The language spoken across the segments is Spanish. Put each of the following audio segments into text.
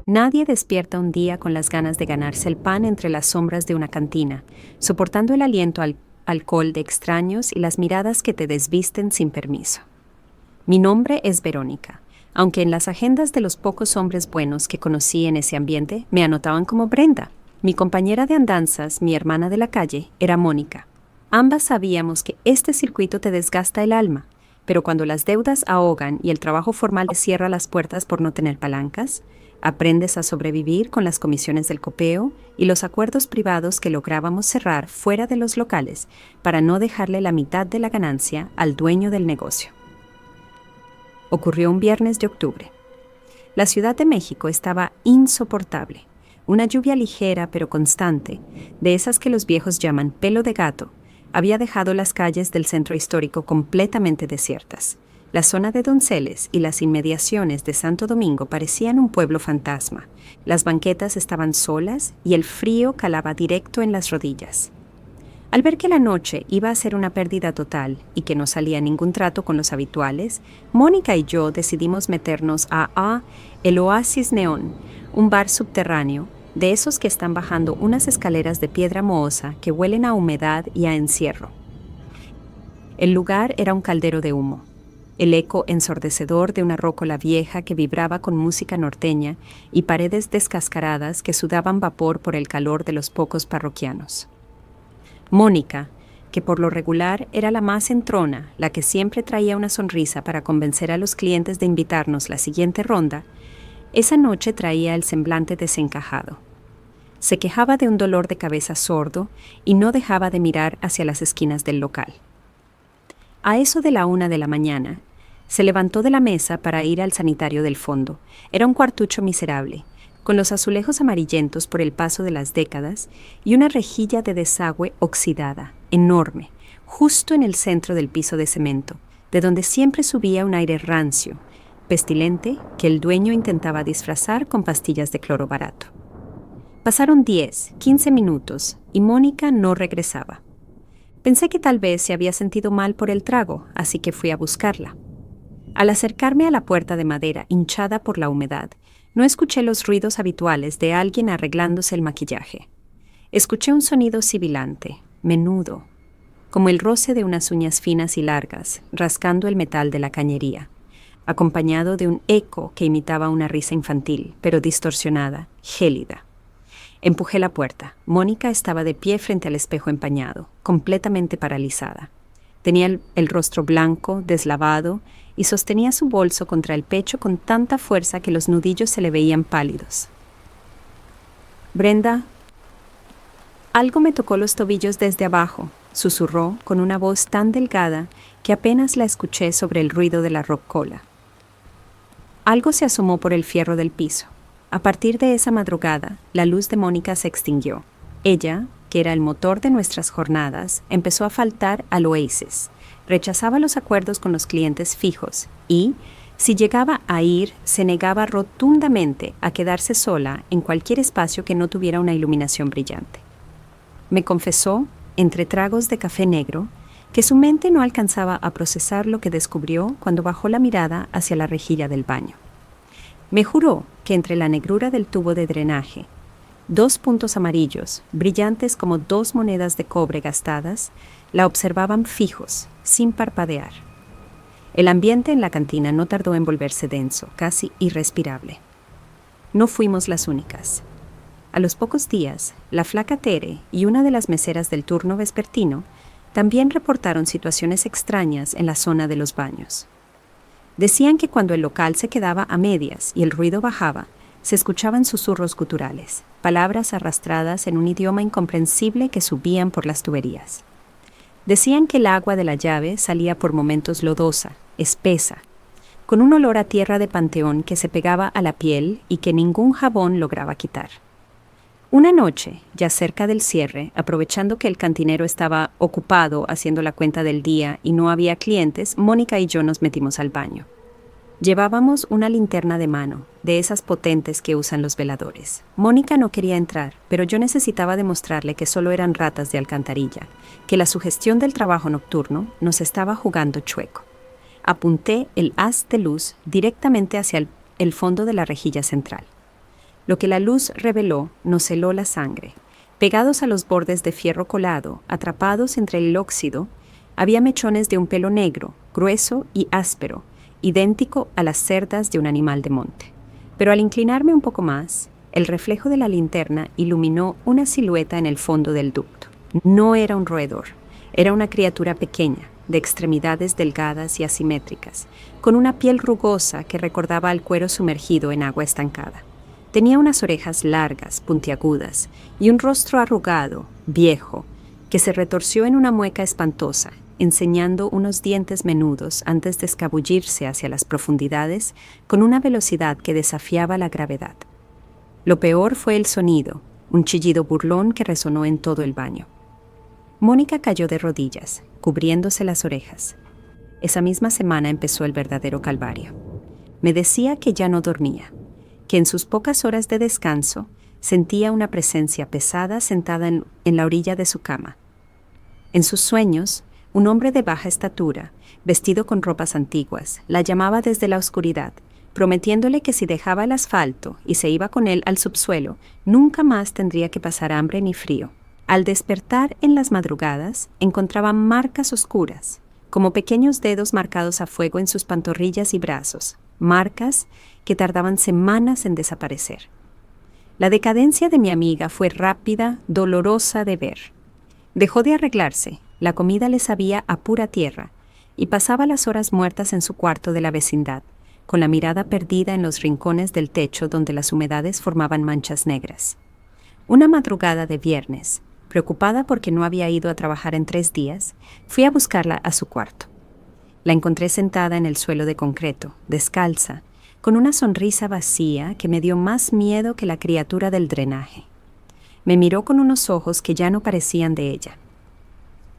Nadie despierta un día con las ganas de ganarse el pan entre las sombras de una cantina, soportando el aliento al alcohol de extraños y las miradas que te desvisten sin permiso. Mi nombre es Verónica, aunque en las agendas de los pocos hombres buenos que conocí en ese ambiente me anotaban como Brenda. Mi compañera de andanzas, mi hermana de la calle, era Mónica. Ambas sabíamos que este circuito te desgasta el alma, pero cuando las deudas ahogan y el trabajo formal te cierra las puertas por no tener palancas, aprendes a sobrevivir con las comisiones del copeo y los acuerdos privados que lográbamos cerrar fuera de los locales para no dejarle la mitad de la ganancia al dueño del negocio. Ocurrió un viernes de octubre. La Ciudad de México estaba insoportable. Una lluvia ligera pero constante, de esas que los viejos llaman pelo de gato, había dejado las calles del centro histórico completamente desiertas. La zona de Donceles y las inmediaciones de Santo Domingo parecían un pueblo fantasma. Las banquetas estaban solas y el frío calaba directo en las rodillas. Al ver que la noche iba a ser una pérdida total y que no salía ningún trato con los habituales, Mónica y yo decidimos meternos a El Oasis Neón, un bar subterráneo, de esos que están bajando unas escaleras de piedra mohosa que huelen a humedad y a encierro. El lugar era un caldero de humo. El eco ensordecedor de una rócola vieja que vibraba con música norteña y paredes descascaradas que sudaban vapor por el calor de los pocos parroquianos. Mónica, que por lo regular era la más entrona, la que siempre traía una sonrisa para convencer a los clientes de invitarnos la siguiente ronda, esa noche traía el semblante desencajado. Se quejaba de un dolor de cabeza sordo y no dejaba de mirar hacia las esquinas del local. A eso de la 1 de la mañana, se levantó de la mesa para ir al sanitario del fondo. Era un cuartucho miserable, con los azulejos amarillentos por el paso de las décadas y una rejilla de desagüe oxidada, enorme, justo en el centro del piso de cemento, de donde siempre subía un aire rancio, pestilente, que el dueño intentaba disfrazar con pastillas de cloro barato. Pasaron 10, 15 minutos y Mónica no regresaba. Pensé que tal vez se había sentido mal por el trago, así que fui a buscarla. Al acercarme a la puerta de madera hinchada por la humedad, no escuché los ruidos habituales de alguien arreglándose el maquillaje. Escuché un sonido sibilante, menudo, como el roce de unas uñas finas y largas, rascando el metal de la cañería, acompañado de un eco que imitaba una risa infantil, pero distorsionada, gélida. Empujé la puerta. Mónica estaba de pie frente al espejo empañado, completamente paralizada. Tenía el rostro blanco, deslavado, y sostenía su bolso contra el pecho con tanta fuerza que los nudillos se le veían pálidos. «Brenda». Algo me tocó los tobillos desde abajo, susurró con una voz tan delgada que apenas la escuché sobre el ruido de la rocola. Algo se asomó por el fierro del piso. A partir de esa madrugada, la luz de Mónica se extinguió. Ella, que era el motor de nuestras jornadas, empezó a faltar al Oasis. Rechazaba los acuerdos con los clientes fijos y, si llegaba a ir, se negaba rotundamente a quedarse sola en cualquier espacio que no tuviera una iluminación brillante. Me confesó, entre tragos de café negro, que su mente no alcanzaba a procesar lo que descubrió cuando bajó la mirada hacia la rejilla del baño. Me juró que entre la negrura del tubo de drenaje, 2 puntos amarillos, brillantes como 2 monedas de cobre gastadas, la observaban fijos, sin parpadear. El ambiente en la cantina no tardó en volverse denso, casi irrespirable. No fuimos las únicas. A los pocos días, la flaca Tere y una de las meseras del turno vespertino también reportaron situaciones extrañas en la zona de los baños. Decían que cuando el local se quedaba a medias y el ruido bajaba, se escuchaban susurros guturales, palabras arrastradas en un idioma incomprensible que subían por las tuberías. Decían que el agua de la llave salía por momentos lodosa, espesa, con un olor a tierra de panteón que se pegaba a la piel y que ningún jabón lograba quitar. Una noche, ya cerca del cierre, aprovechando que el cantinero estaba ocupado haciendo la cuenta del día y no había clientes, Mónica y yo nos metimos al baño. Llevábamos una linterna de mano, de esas potentes que usan los veladores. Mónica no quería entrar, pero yo necesitaba demostrarle que solo eran ratas de alcantarilla, que la sugestión del trabajo nocturno nos estaba jugando chueco. Apunté el haz de luz directamente hacia el fondo de la rejilla central. Lo que la luz reveló nos heló la sangre. Pegados a los bordes de fierro colado, atrapados entre el óxido, había mechones de un pelo negro, grueso y áspero, idéntico a las cerdas de un animal de monte. Pero al inclinarme un poco más, el reflejo de la linterna iluminó una silueta en el fondo del ducto. No era un roedor, era una criatura pequeña, de extremidades delgadas y asimétricas, con una piel rugosa que recordaba al cuero sumergido en agua estancada. Tenía unas orejas largas, puntiagudas, y un rostro arrugado, viejo, que se retorció en una mueca espantosa, enseñando unos dientes menudos antes de escabullirse hacia las profundidades con una velocidad que desafiaba la gravedad. Lo peor fue el sonido, un chillido burlón que resonó en todo el baño. Mónica cayó de rodillas, cubriéndose las orejas. Esa misma semana empezó el verdadero calvario. Me decía que ya no dormía, que en sus pocas horas de descanso sentía una presencia pesada sentada en la orilla de su cama. En sus sueños, un hombre de baja estatura, vestido con ropas antiguas, la llamaba desde la oscuridad, prometiéndole que si dejaba el asfalto y se iba con él al subsuelo, nunca más tendría que pasar hambre ni frío. Al despertar en las madrugadas, encontraba marcas oscuras, como pequeños dedos marcados a fuego en sus pantorrillas y brazos, marcas que tardaban semanas en desaparecer. La decadencia de mi amiga fue rápida, dolorosa de ver. Dejó de arreglarse, la comida le sabía a pura tierra, y pasaba las horas muertas en su cuarto de la vecindad, con la mirada perdida en los rincones del techo donde las humedades formaban manchas negras. Una madrugada de viernes, preocupada porque no había ido a trabajar en 3 días, fui a buscarla a su cuarto. La encontré sentada en el suelo de concreto, descalza, con una sonrisa vacía que me dio más miedo que la criatura del drenaje. Me miró con unos ojos que ya no parecían de ella.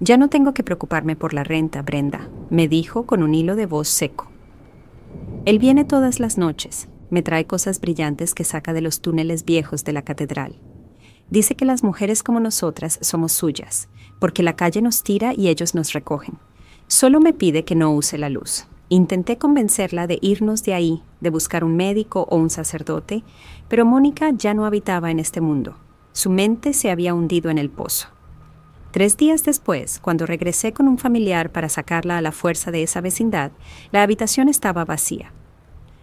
«Ya no tengo que preocuparme por la renta, Brenda», me dijo con un hilo de voz seco. «Él viene todas las noches, me trae cosas brillantes que saca de los túneles viejos de la catedral. Dice que las mujeres como nosotras somos suyas, porque la calle nos tira y ellos nos recogen. Solo me pide que no use la luz. Intenté convencerla de irnos de ahí, de buscar un médico o un sacerdote, pero Mónica ya no habitaba en este mundo. Su mente se había hundido en el pozo. 3 días después, cuando regresé con un familiar para sacarla a la fuerza de esa vecindad, la habitación estaba vacía.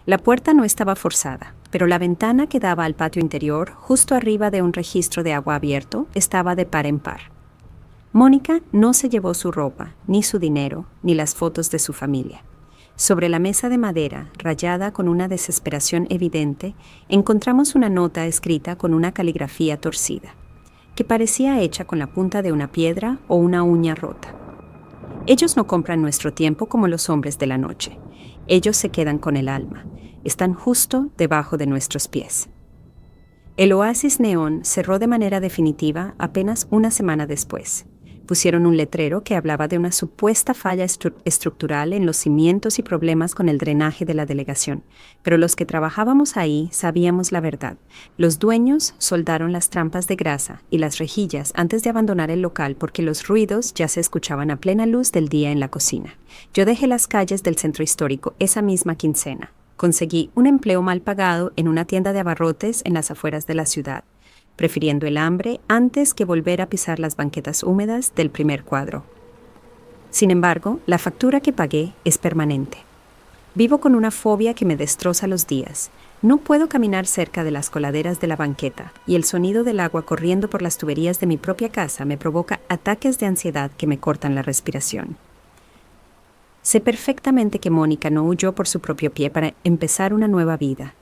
La puerta no estaba forzada, pero la ventana que daba al patio interior, justo arriba de un registro de agua abierto, estaba de par en par. Mónica no se llevó su ropa, ni su dinero, ni las fotos de su familia. Sobre la mesa de madera, rayada con una desesperación evidente, encontramos una nota escrita con una caligrafía torcida, que parecía hecha con la punta de una piedra o una uña rota. Ellos no compran nuestro tiempo como los hombres de la noche. Ellos se quedan con el alma. Están justo debajo de nuestros pies. El oasis neón cerró de manera definitiva apenas una semana después. Pusieron un letrero que hablaba de una supuesta falla estructural en los cimientos y problemas con el drenaje de la delegación, pero los que trabajábamos ahí sabíamos la verdad. Los dueños soldaron las trampas de grasa y las rejillas antes de abandonar el local porque los ruidos ya se escuchaban a plena luz del día en la cocina. Yo dejé las calles del centro histórico esa misma quincena. Conseguí un empleo mal pagado en una tienda de abarrotes en las afueras de la ciudad, prefiriendo el hambre antes que volver a pisar las banquetas húmedas del primer cuadro. Sin embargo, la factura que pagué es permanente. Vivo con una fobia que me destroza los días. No puedo caminar cerca de las coladeras de la banqueta, y el sonido del agua corriendo por las tuberías de mi propia casa me provoca ataques de ansiedad que me cortan la respiración. Sé perfectamente que Mónica no huyó por su propio pie para empezar una nueva vida.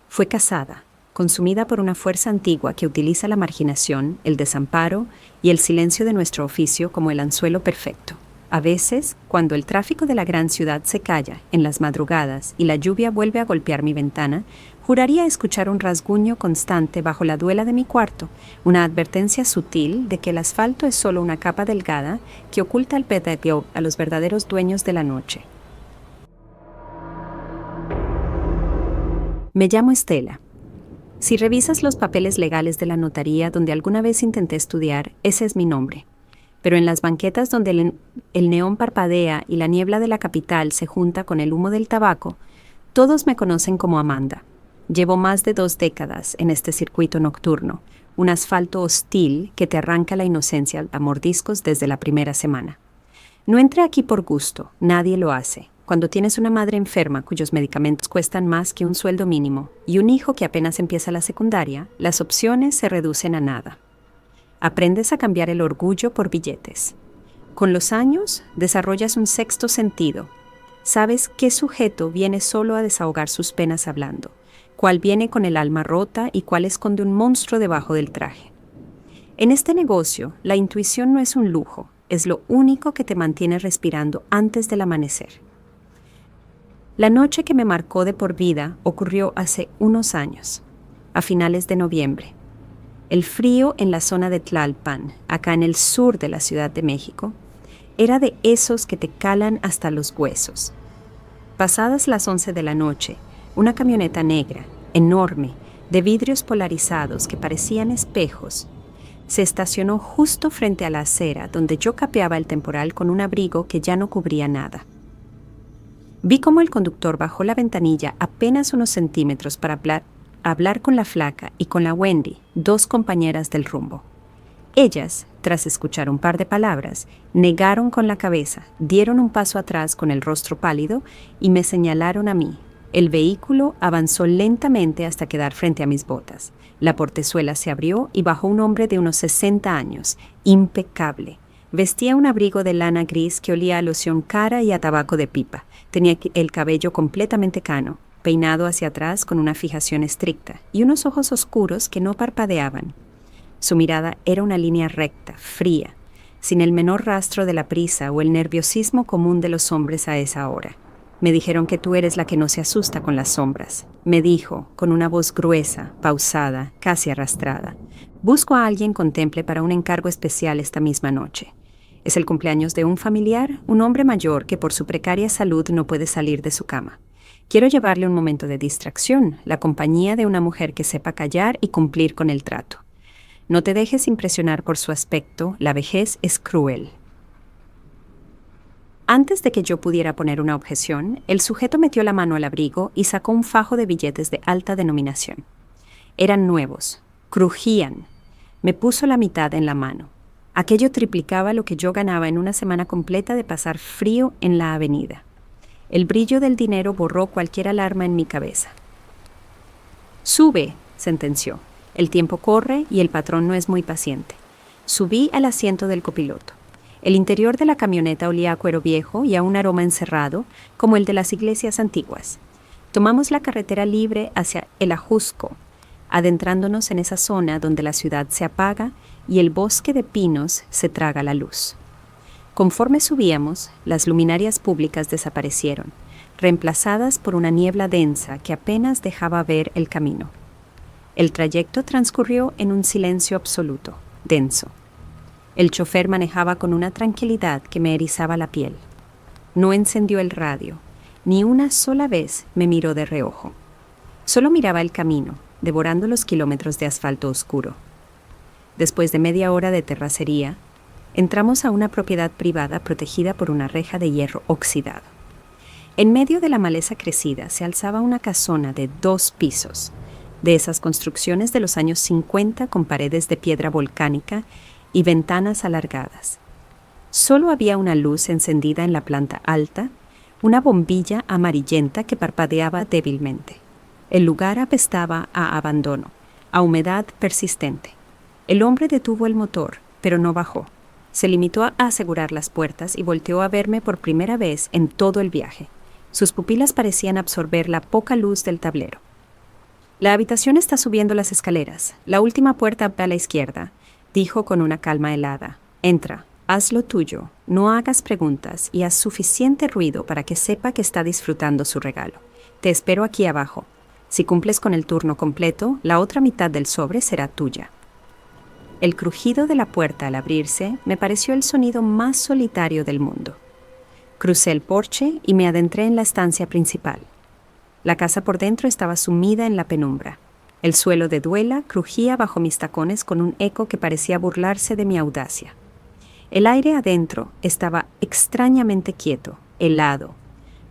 Fue cazada, consumida por una fuerza antigua que utiliza la marginación, el desamparo y el silencio de nuestro oficio como el anzuelo perfecto. A veces, cuando el tráfico de la gran ciudad se calla en las madrugadas y la lluvia vuelve a golpear mi ventana, juraría escuchar un rasguño constante bajo la duela de mi cuarto, una advertencia sutil de que el asfalto es solo una capa delgada que oculta al pedagog a los verdaderos dueños de la noche. Me llamo Estela. Si revisas los papeles legales de la notaría donde alguna vez intenté estudiar, ese es mi nombre. Pero en las banquetas donde el neón parpadea y la niebla de la capital se junta con el humo del tabaco, todos me conocen como Amanda. Llevo más de 2 décadas en este circuito nocturno, un asfalto hostil que te arranca la inocencia a mordiscos desde la primera semana. No entré aquí por gusto, nadie lo hace. Cuando tienes una madre enferma cuyos medicamentos cuestan más que un sueldo mínimo y un hijo que apenas empieza la secundaria, las opciones se reducen a nada. Aprendes a cambiar el orgullo por billetes. Con los años, desarrollas un sexto sentido. Sabes qué sujeto viene solo a desahogar sus penas hablando, cuál viene con el alma rota y cuál esconde un monstruo debajo del traje. En este negocio, la intuición no es un lujo, es lo único que te mantiene respirando antes del amanecer. La noche que me marcó de por vida ocurrió hace unos años, a finales de noviembre. El frío en la zona de Tlalpan, acá en el sur de la Ciudad de México, era de esos que te calan hasta los huesos. Pasadas las 11 de la noche, una camioneta negra, enorme, de vidrios polarizados que parecían espejos, se estacionó justo frente a la acera donde yo capeaba el temporal con un abrigo que ya no cubría nada. Vi cómo el conductor bajó la ventanilla apenas unos centímetros para hablar con la flaca y con la Wendy, 2 compañeras del rumbo. Ellas, tras escuchar un par de palabras, negaron con la cabeza, dieron un paso atrás con el rostro pálido y me señalaron a mí. El vehículo avanzó lentamente hasta quedar frente a mis botas. La portezuela se abrió y bajó un hombre de unos 60 años, impecable. Vestía un abrigo de lana gris que olía a loción cara y a tabaco de pipa. Tenía el cabello completamente cano, peinado hacia atrás con una fijación estricta, y unos ojos oscuros que no parpadeaban. Su mirada era una línea recta, fría, sin el menor rastro de la prisa o el nerviosismo común de los hombres a esa hora. Me dijeron que tú eres la que no se asusta con las sombras. Me dijo, con una voz gruesa, pausada, casi arrastrada. Busco a alguien con temple para un encargo especial esta misma noche. Es el cumpleaños de un familiar, un hombre mayor que por su precaria salud no puede salir de su cama. Quiero llevarle un momento de distracción, la compañía de una mujer que sepa callar y cumplir con el trato. No te dejes impresionar por su aspecto, la vejez es cruel. Antes de que yo pudiera poner una objeción, el sujeto metió la mano al abrigo y sacó un fajo de billetes de alta denominación. Eran nuevos, crujían. Me puso la mitad en la mano. Aquello triplicaba lo que yo ganaba en una semana completa de pasar frío en la avenida. El brillo del dinero borró cualquier alarma en mi cabeza. «Sube», sentenció. «El tiempo corre y el patrón no es muy paciente». Subí al asiento del copiloto. El interior de la camioneta olía a cuero viejo y a un aroma encerrado, como el de las iglesias antiguas. Tomamos la carretera libre hacia el Ajusco, adentrándonos en esa zona donde la ciudad se apaga y el bosque de pinos se traga la luz. Conforme subíamos, las luminarias públicas desaparecieron, reemplazadas por una niebla densa que apenas dejaba ver el camino. El trayecto transcurrió en un silencio absoluto, denso. El chofer manejaba con una tranquilidad que me erizaba la piel. No encendió el radio, ni una sola vez me miró de reojo. Solo miraba el camino, devorando los kilómetros de asfalto oscuro. Después de media hora de terracería, entramos a una propiedad privada protegida por una reja de hierro oxidado. En medio de la maleza crecida se alzaba una casona de 2 pisos, de esas construcciones de los años 50 con paredes de piedra volcánica y ventanas alargadas. Solo había una luz encendida en la planta alta, una bombilla amarillenta que parpadeaba débilmente. El lugar apestaba a abandono, a humedad persistente. El hombre detuvo el motor, pero no bajó. Se limitó a asegurar las puertas y volteó a verme por primera vez en todo el viaje. Sus pupilas parecían absorber la poca luz del tablero. «La habitación está subiendo las escaleras. La última puerta a la izquierda», dijo con una calma helada. «Entra, haz lo tuyo, no hagas preguntas y haz suficiente ruido para que sepa que está disfrutando su regalo. Te espero aquí abajo. Si cumples con el turno completo, la otra mitad del sobre será tuya». El crujido de la puerta al abrirse me pareció el sonido más solitario del mundo. Crucé el porche y me adentré en la estancia principal. La casa por dentro estaba sumida en la penumbra. El suelo de duela crujía bajo mis tacones con un eco que parecía burlarse de mi audacia. El aire adentro estaba extrañamente quieto, helado,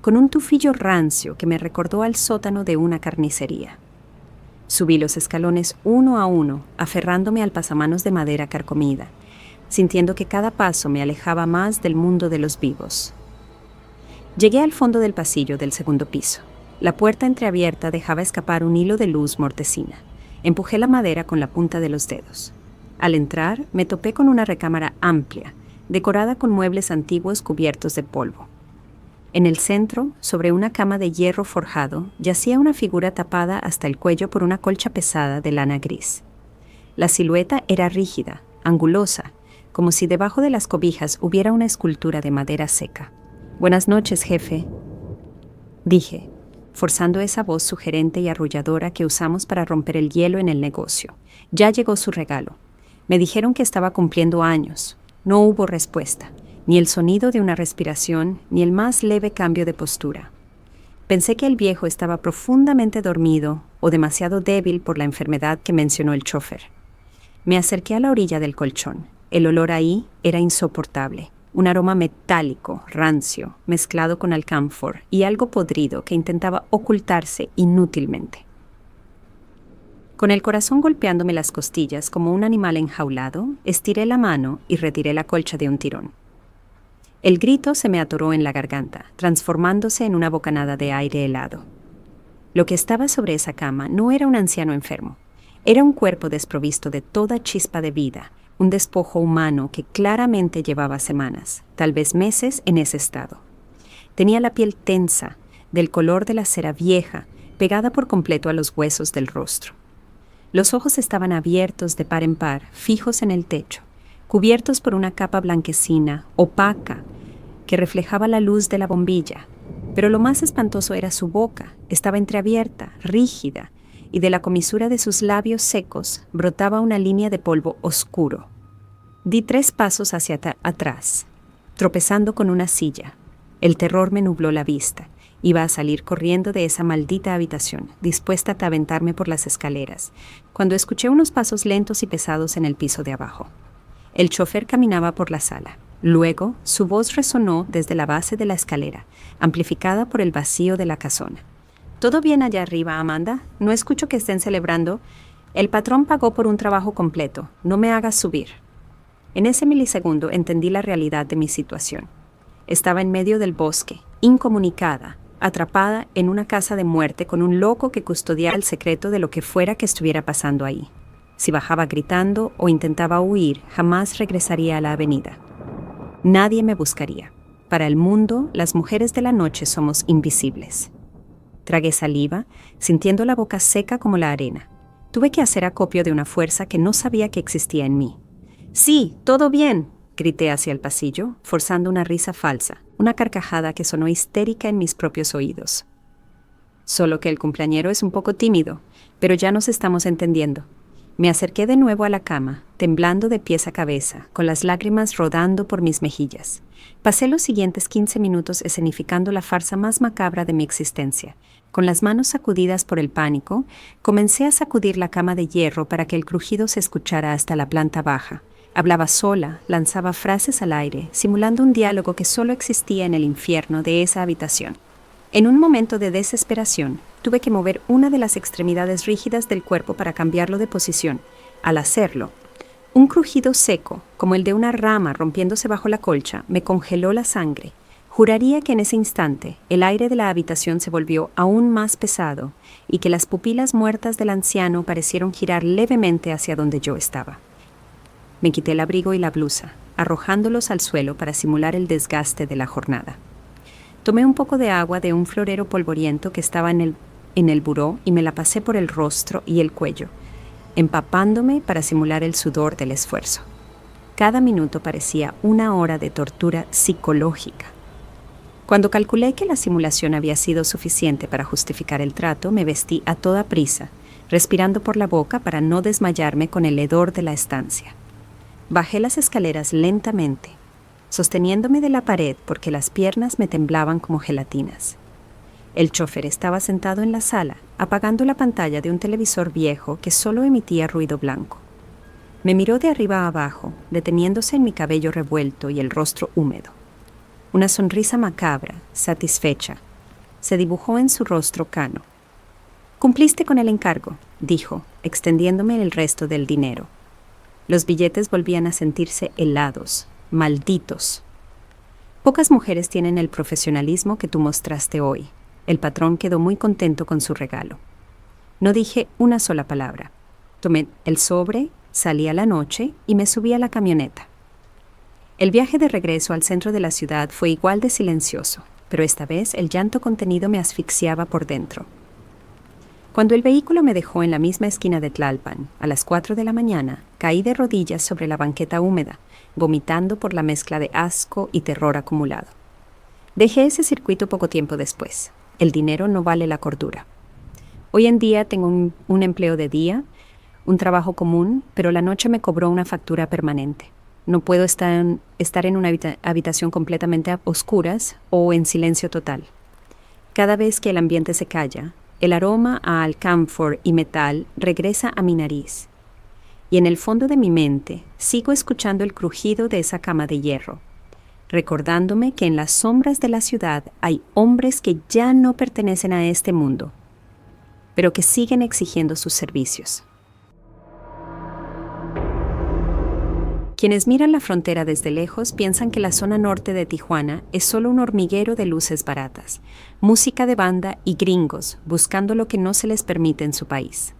con un tufillo rancio que me recordó al sótano de una carnicería. Subí los escalones uno a uno, aferrándome al pasamanos de madera carcomida, sintiendo que cada paso me alejaba más del mundo de los vivos. Llegué al fondo del pasillo del segundo piso. La puerta entreabierta dejaba escapar un hilo de luz mortecina. Empujé la madera con la punta de los dedos. Al entrar, me topé con una recámara amplia, decorada con muebles antiguos cubiertos de polvo. En el centro, sobre una cama de hierro forjado, yacía una figura tapada hasta el cuello por una colcha pesada de lana gris. La silueta era rígida, angulosa, como si debajo de las cobijas hubiera una escultura de madera seca. «Buenas noches, jefe», dije, forzando esa voz sugerente y arrulladora que usamos para romper el hielo en el negocio. Ya llegó su regalo. Me dijeron que estaba cumpliendo años. No hubo respuesta, ni el sonido de una respiración, ni el más leve cambio de postura. Pensé que el viejo estaba profundamente dormido o demasiado débil por la enfermedad que mencionó el chofer. Me acerqué a la orilla del colchón. El olor ahí era insoportable. Un aroma metálico, rancio, mezclado con alcanfor y algo podrido que intentaba ocultarse inútilmente. Con el corazón golpeándome las costillas como un animal enjaulado, estiré la mano y retiré la colcha de un tirón. El grito se me atoró en la garganta, transformándose en una bocanada de aire helado. Lo que estaba sobre esa cama no era un anciano enfermo. Era un cuerpo desprovisto de toda chispa de vida, un despojo humano que claramente llevaba semanas, tal vez meses, en ese estado. Tenía la piel tensa, del color de la cera vieja, pegada por completo a los huesos del rostro. Los ojos estaban abiertos de par en par, fijos en el techo, cubiertos por una capa blanquecina, opaca, que reflejaba la luz de la bombilla. Pero lo más espantoso era su boca. Estaba entreabierta, rígida, y de la comisura de sus labios secos brotaba una línea de polvo oscuro. Di 3 pasos hacia atrás, tropezando con una silla. El terror me nubló la vista. Iba a salir corriendo de esa maldita habitación, dispuesta a aventarme por las escaleras, cuando escuché unos pasos lentos y pesados en el piso de abajo. El chofer caminaba por la sala. Luego, su voz resonó desde la base de la escalera, amplificada por el vacío de la casona. «¿Todo bien allá arriba, Amanda? No escucho que estén celebrando. El patrón pagó por un trabajo completo. No me hagas subir». En ese milisegundo entendí la realidad de mi situación. Estaba en medio del bosque, incomunicada, atrapada en una casa de muerte con un loco que custodiaba el secreto de lo que fuera que estuviera pasando ahí. Si bajaba gritando o intentaba huir, jamás regresaría a la avenida. Nadie me buscaría. Para el mundo, las mujeres de la noche somos invisibles. Tragué saliva, sintiendo la boca seca como la arena. Tuve que hacer acopio de una fuerza que no sabía que existía en mí. «Sí, todo bien», grité hacia el pasillo, forzando una risa falsa, una carcajada que sonó histérica en mis propios oídos. «Solo que el cumpleañero es un poco tímido, pero ya nos estamos entendiendo». Me acerqué de nuevo a la cama, temblando de pies a cabeza, con las lágrimas rodando por mis mejillas. Pasé los siguientes 15 minutos escenificando la farsa más macabra de mi existencia. Con las manos sacudidas por el pánico, comencé a sacudir la cama de hierro para que el crujido se escuchara hasta la planta baja. Hablaba sola, lanzaba frases al aire, simulando un diálogo que solo existía en el infierno de esa habitación. En un momento de desesperación, tuve que mover una de las extremidades rígidas del cuerpo para cambiarlo de posición. Al hacerlo, un crujido seco, como el de una rama rompiéndose bajo la colcha, me congeló la sangre. Juraría que en ese instante el aire de la habitación se volvió aún más pesado y que las pupilas muertas del anciano parecieron girar levemente hacia donde yo estaba. Me quité el abrigo y la blusa, arrojándolos al suelo para simular el desgaste de la jornada. Tomé un poco de agua de un florero polvoriento que estaba en el buró y me la pasé por el rostro y el cuello, empapándome para simular el sudor del esfuerzo. Cada minuto parecía una hora de tortura psicológica. Cuando calculé que la simulación había sido suficiente para justificar el trato, me vestí a toda prisa, respirando por la boca para no desmayarme con el hedor de la estancia. Bajé las escaleras lentamente, sosteniéndome de la pared porque las piernas me temblaban como gelatinas. El chofer estaba sentado en la sala, apagando la pantalla de un televisor viejo que solo emitía ruido blanco. Me miró de arriba a abajo, deteniéndose en mi cabello revuelto y el rostro húmedo. Una sonrisa macabra, satisfecha, se dibujó en su rostro cano. «Cumpliste con el encargo», dijo, extendiéndome el resto del dinero. Los billetes volvían a sentirse helados, malditos. Pocas mujeres tienen el profesionalismo que tú mostraste hoy. El patrón quedó muy contento con su regalo. No dije una sola palabra. Tomé el sobre, salí a la noche y me subí a la camioneta. El viaje de regreso al centro de la ciudad fue igual de silencioso, pero esta vez el llanto contenido me asfixiaba por dentro. Cuando el vehículo me dejó en la misma esquina de Tlalpan, a las 4 de la mañana, caí de rodillas sobre la banqueta húmeda, vomitando por la mezcla de asco y terror acumulado. Dejé ese circuito poco tiempo después. El dinero no vale la cordura. Hoy en día tengo un empleo de día, un trabajo común, pero la noche me cobró una factura permanente. No puedo estar en una habitación completamente a oscuras o en silencio total. Cada vez que el ambiente se calla, el aroma a alcanfor y metal regresa a mi nariz. Y en el fondo de mi mente sigo escuchando el crujido de esa cama de hierro, recordándome que en las sombras de la ciudad hay hombres que ya no pertenecen a este mundo, pero que siguen exigiendo sus servicios. Quienes miran la frontera desde lejos piensan que la zona norte de Tijuana es solo un hormiguero de luces baratas, música de banda y gringos buscando lo que no se les permite en su país.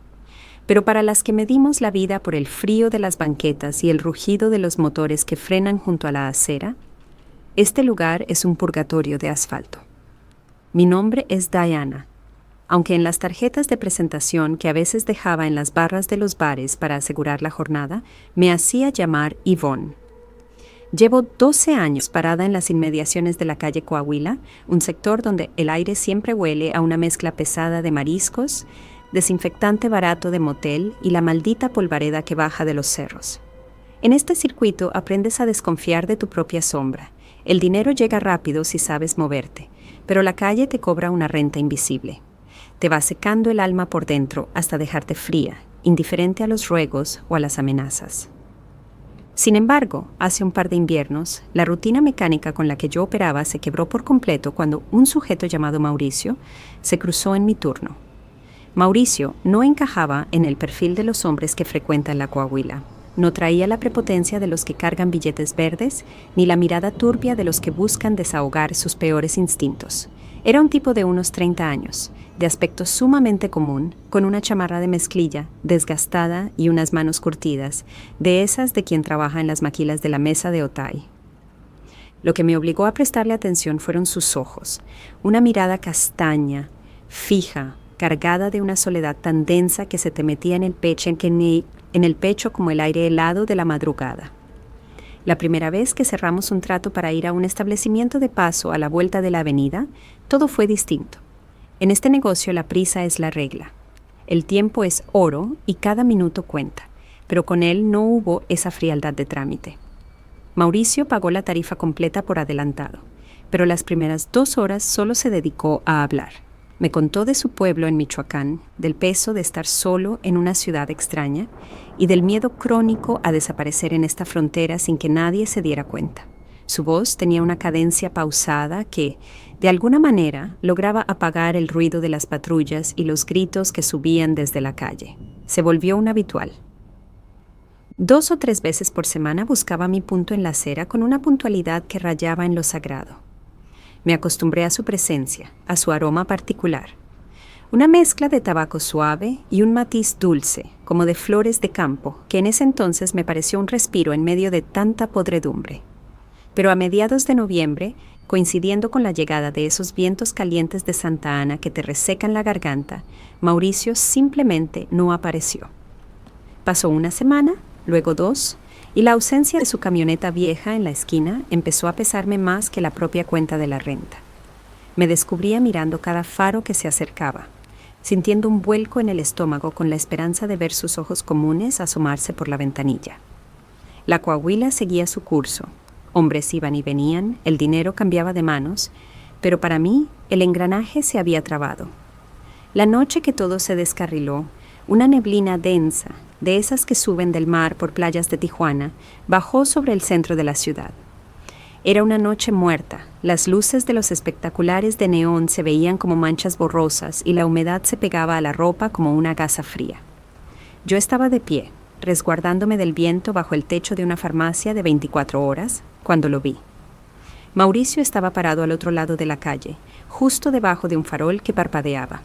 Pero para las que medimos la vida por el frío de las banquetas y el rugido de los motores que frenan junto a la acera, este lugar es un purgatorio de asfalto. Mi nombre es Diana, aunque en las tarjetas de presentación que a veces dejaba en las barras de los bares para asegurar la jornada, me hacía llamar Yvonne. Llevo 12 años parada en las inmediaciones de la calle Coahuila, un sector donde el aire siempre huele a una mezcla pesada de mariscos, desinfectante barato de motel y la maldita polvareda que baja de los cerros. En este circuito aprendes a desconfiar de tu propia sombra. El dinero llega rápido si sabes moverte, pero la calle te cobra una renta invisible. Te va secando el alma por dentro hasta dejarte fría, indiferente a los ruegos o a las amenazas. Sin embargo, hace un par de inviernos, la rutina mecánica con la que yo operaba se quebró por completo cuando un sujeto llamado Mauricio se cruzó en mi turno. Mauricio no encajaba en el perfil de los hombres que frecuentan la Coahuila. No traía la prepotencia de los que cargan billetes verdes, ni la mirada turbia de los que buscan desahogar sus peores instintos. Era un tipo de unos 30 años, de aspecto sumamente común, con una chamarra de mezclilla, desgastada y unas manos curtidas, de esas de quien trabaja en las maquilas de la mesa de Otay. Lo que me obligó a prestarle atención fueron sus ojos, una mirada castaña, fija, cargada de una soledad tan densa que se te metía en el pecho como el aire helado de la madrugada. La primera vez que cerramos un trato para ir a un establecimiento de paso a la vuelta de la avenida, todo fue distinto. En este negocio la prisa es la regla. El tiempo es oro y cada minuto cuenta, pero con él no hubo esa frialdad de trámite. Mauricio pagó la tarifa completa por adelantado, pero las primeras 2 horas solo se dedicó a hablar. Me contó de su pueblo en Michoacán, del peso de estar solo en una ciudad extraña y del miedo crónico a desaparecer en esta frontera sin que nadie se diera cuenta. Su voz tenía una cadencia pausada que, de alguna manera, lograba apagar el ruido de las patrullas y los gritos que subían desde la calle. Se volvió un habitual. 2 o 3 veces por semana buscaba mi punto en la acera con una puntualidad que rayaba en lo sagrado. Me acostumbré a su presencia, a su aroma particular. Una mezcla de tabaco suave y un matiz dulce, como de flores de campo, que en ese entonces me pareció un respiro en medio de tanta podredumbre. Pero a mediados de noviembre, coincidiendo con la llegada de esos vientos calientes de Santa Ana que te resecan la garganta, Mauricio simplemente no apareció. Pasó una semana, luego 2, y la ausencia de su camioneta vieja en la esquina empezó a pesarme más que la propia cuenta de la renta. Me descubría mirando cada faro que se acercaba, sintiendo un vuelco en el estómago con la esperanza de ver sus ojos comunes asomarse por la ventanilla. La Coahuila seguía su curso. Hombres iban y venían, el dinero cambiaba de manos, pero para mí el engranaje se había trabado. La noche que todo se descarriló, una neblina densa, de esas que suben del mar por playas de Tijuana, bajó sobre el centro de la ciudad. Era una noche muerta, las luces de los espectaculares de neón se veían como manchas borrosas y la humedad se pegaba a la ropa como una gasa fría. Yo estaba de pie, resguardándome del viento bajo el techo de una farmacia de 24 horas, cuando lo vi. Mauricio estaba parado al otro lado de la calle, justo debajo de un farol que parpadeaba.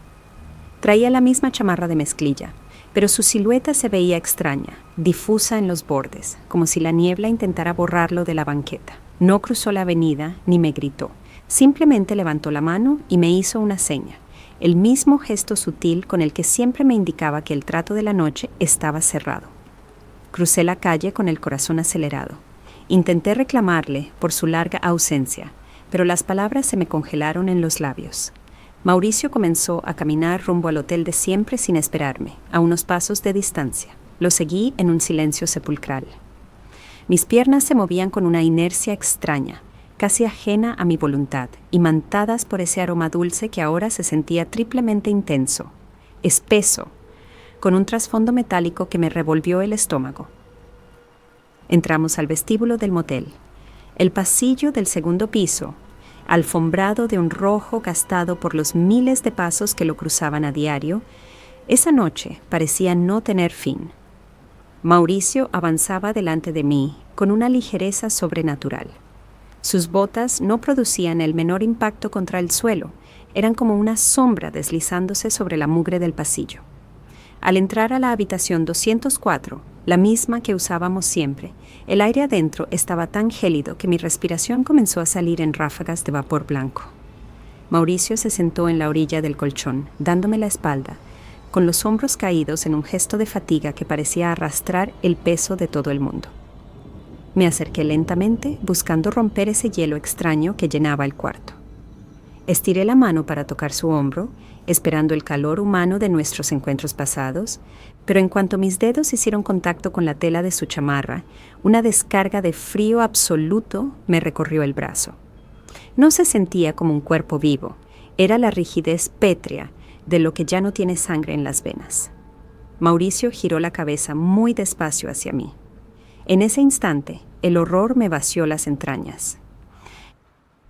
Traía la misma chamarra de mezclilla, pero su silueta se veía extraña, difusa en los bordes, como si la niebla intentara borrarlo de la banqueta. No cruzó la avenida ni me gritó. Simplemente levantó la mano y me hizo una seña, el mismo gesto sutil con el que siempre me indicaba que el trato de la noche estaba cerrado. Crucé la calle con el corazón acelerado. Intenté reclamarle por su larga ausencia, pero las palabras se me congelaron en los labios. Mauricio comenzó a caminar rumbo al hotel de siempre sin esperarme, a unos pasos de distancia. Lo seguí en un silencio sepulcral. Mis piernas se movían con una inercia extraña, casi ajena a mi voluntad, imantadas por ese aroma dulce que ahora se sentía triplemente intenso, espeso, con un trasfondo metálico que me revolvió el estómago. Entramos al vestíbulo del motel. El pasillo del segundo piso, alfombrado de un rojo gastado por los miles de pasos que lo cruzaban a diario, esa noche parecía no tener fin. Mauricio avanzaba delante de mí con una ligereza sobrenatural. Sus botas no producían el menor impacto contra el suelo, eran como una sombra deslizándose sobre la mugre del pasillo. Al entrar a la habitación 204, la misma que usábamos siempre, el aire adentro estaba tan gélido que mi respiración comenzó a salir en ráfagas de vapor blanco. Mauricio se sentó en la orilla del colchón, dándome la espalda, con los hombros caídos en un gesto de fatiga que parecía arrastrar el peso de todo el mundo. Me acerqué lentamente, buscando romper ese hielo extraño que llenaba el cuarto. Estiré la mano para tocar su hombro, esperando el calor humano de nuestros encuentros pasados, pero en cuanto mis dedos hicieron contacto con la tela de su chamarra, una descarga de frío absoluto me recorrió el brazo. No se sentía como un cuerpo vivo, era la rigidez pétrea de lo que ya no tiene sangre en las venas. Mauricio giró la cabeza muy despacio hacia mí. En ese instante, el horror me vació las entrañas.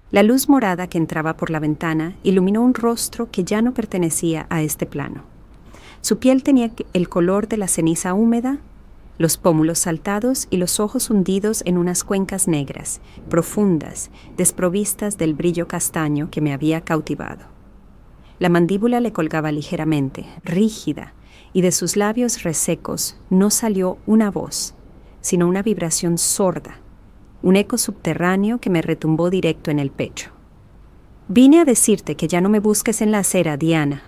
La luz morada que entraba por la ventana iluminó un rostro que ya no pertenecía a este plano. Su piel tenía el color de la ceniza húmeda, los pómulos saltados y los ojos hundidos en unas cuencas negras, profundas, desprovistas del brillo castaño que me había cautivado. La mandíbula le colgaba ligeramente, rígida, y de sus labios resecos no salió una voz, sino una vibración sorda, un eco subterráneo que me retumbó directo en el pecho. «Vine a decirte que ya no me busques en la acera, Diana»,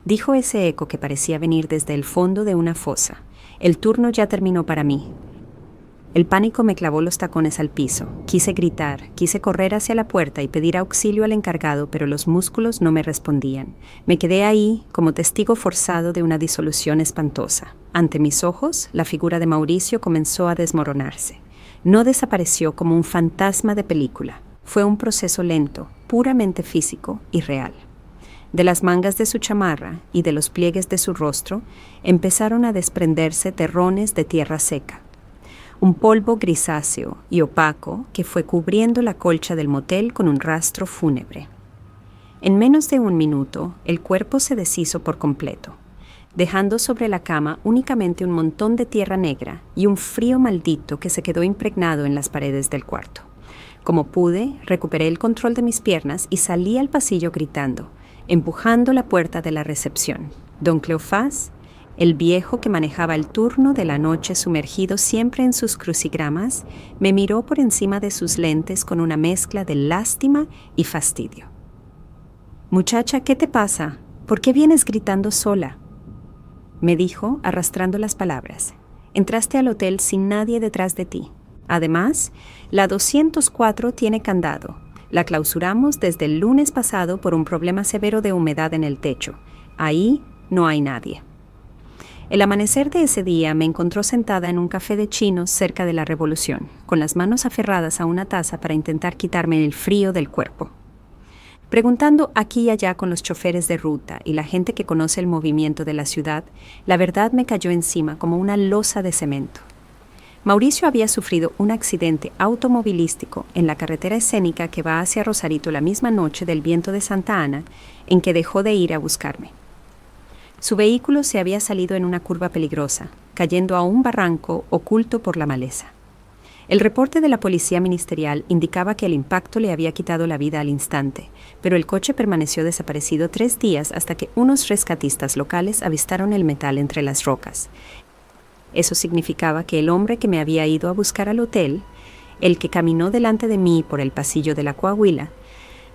dijo ese eco que parecía venir desde el fondo de una fosa. El turno ya terminó para mí. El pánico me clavó los tacones al piso. Quise gritar, quise correr hacia la puerta y pedir auxilio al encargado, pero los músculos no me respondían. Me quedé ahí como testigo forzado de una disolución espantosa. Ante mis ojos, la figura de Mauricio comenzó a desmoronarse. No desapareció como un fantasma de película. Fue un proceso lento, puramente físico y real. De las mangas de su chamarra y de los pliegues de su rostro empezaron a desprenderse terrones de tierra seca. Un polvo grisáceo y opaco que fue cubriendo la colcha del motel con un rastro fúnebre. En menos de un minuto, el cuerpo se deshizo por completo, dejando sobre la cama únicamente un montón de tierra negra y un frío maldito que se quedó impregnado en las paredes del cuarto. Como pude, recuperé el control de mis piernas y salí al pasillo gritando, empujando la puerta de la recepción. Don Cleofás, el viejo que manejaba el turno de la noche sumergido siempre en sus crucigramas, me miró por encima de sus lentes con una mezcla de lástima y fastidio. «Muchacha, ¿qué te pasa? ¿Por qué vienes gritando sola?», me dijo, arrastrando las palabras. «Entraste al hotel sin nadie detrás de ti. Además, la 204 tiene candado. La clausuramos desde el lunes pasado por un problema severo de humedad en el techo. Ahí no hay nadie». El amanecer de ese día me encontró sentada en un café de chinos cerca de la Revolución, con las manos aferradas a una taza para intentar quitarme el frío del cuerpo. Preguntando aquí y allá con los choferes de ruta y la gente que conoce el movimiento de la ciudad, la verdad me cayó encima como una losa de cemento. Mauricio había sufrido un accidente automovilístico en la carretera escénica que va hacia Rosarito la misma noche del viento de Santa Ana, en que dejó de ir a buscarme. Su vehículo se había salido en una curva peligrosa, cayendo a un barranco oculto por la maleza. El reporte de la policía ministerial indicaba que el impacto le había quitado la vida al instante, pero el coche permaneció desaparecido 3 días hasta que unos rescatistas locales avistaron el metal entre las rocas. Eso significaba que el hombre que me había ido a buscar al hotel, el que caminó delante de mí por el pasillo de la Coahuila,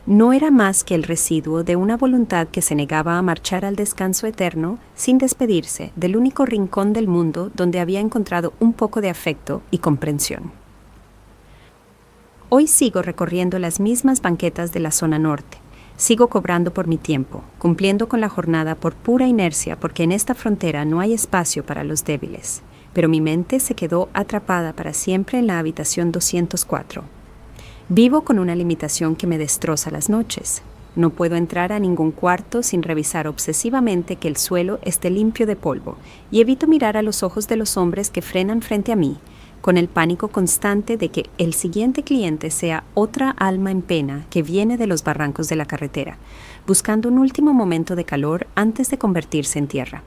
no era más que el residuo de una voluntad que se negaba a marchar al descanso eterno sin despedirse del único rincón del mundo donde había encontrado un poco de afecto y comprensión. Hoy sigo recorriendo las mismas banquetas de la zona norte. Sigo cobrando por mi tiempo, cumpliendo con la jornada por pura inercia porque en esta frontera no hay espacio para los débiles. Pero mi mente se quedó atrapada para siempre en la habitación 204. Vivo con una limitación que me destroza las noches. No puedo entrar a ningún cuarto sin revisar obsesivamente que el suelo esté limpio de polvo y evito mirar a los ojos de los hombres que frenan frente a mí, con el pánico constante de que el siguiente cliente sea otra alma en pena que viene de los barrancos de la carretera, buscando un último momento de calor antes de convertirse en tierra.